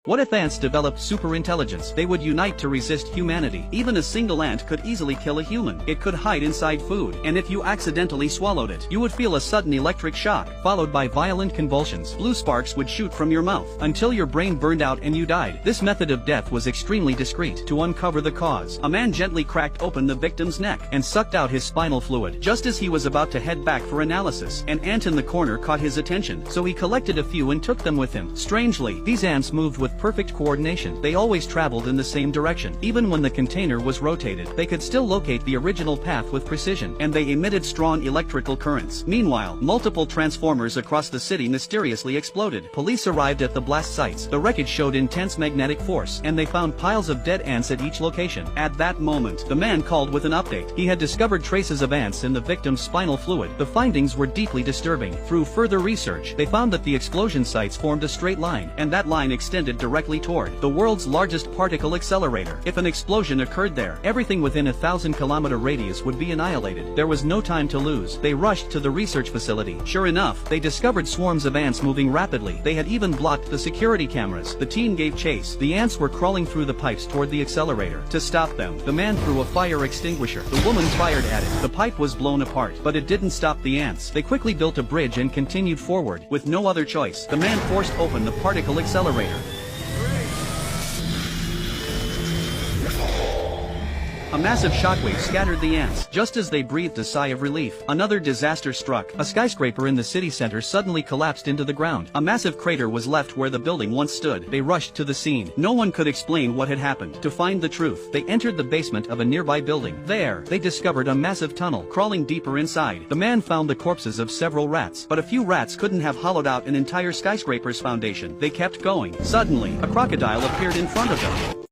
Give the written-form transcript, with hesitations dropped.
What if ants developed superintelligence? They would unite to resist humanity. Even a single ant could easily kill a human. It could hide inside food, and if you accidentally swallowed it, you would feel a sudden electric shock, followed by violent convulsions. Blue sparks would shoot from your mouth, until your brain burned out and you died. This method of death was extremely discreet. To uncover the cause, a man gently cracked open the victim's neck, and sucked out his spinal fluid. Just as he was about to head back for analysis, an ant in the corner caught his attention, so he collected a few and took them with him. Strangely, these ants moved with perfect coordination. They always traveled in the same direction. Even when the container was rotated, they could still locate the original path with precision, and they emitted strong electrical currents. Meanwhile, multiple transformers across the city mysteriously exploded. Police arrived at the blast sites. The wreckage showed intense magnetic force, and they found piles of dead ants at each location. At that moment, the man called with an update. He had discovered traces of ants in the victim's spinal fluid. The findings were deeply disturbing. Through further research, they found that the explosion sites formed a straight line, and that line extended directly toward the world's largest particle accelerator. If an explosion occurred there, everything within a 1,000-kilometer radius would be annihilated. There was no time to lose. They rushed to the research facility. Sure enough, they discovered swarms of ants moving rapidly. They had even blocked the security cameras. The team gave chase. The ants were crawling through the pipes toward the accelerator. To stop them, the man threw a fire extinguisher. The woman fired at it. The pipe was blown apart, but it didn't stop the ants. They quickly built a bridge and continued forward. With no other choice, the man forced open the particle accelerator. A massive shockwave scattered the ants. Just as they breathed a sigh of relief, another disaster struck. A skyscraper in the city center suddenly collapsed into the ground. A massive crater was left where the building once stood. They rushed to the scene. No one could explain what had happened. To find the truth, they entered the basement of a nearby building. There, they discovered a massive tunnel. Crawling deeper inside, the man found the corpses of several rats. But a few rats couldn't have hollowed out an entire skyscraper's foundation. They kept going. Suddenly, a crocodile appeared in front of them.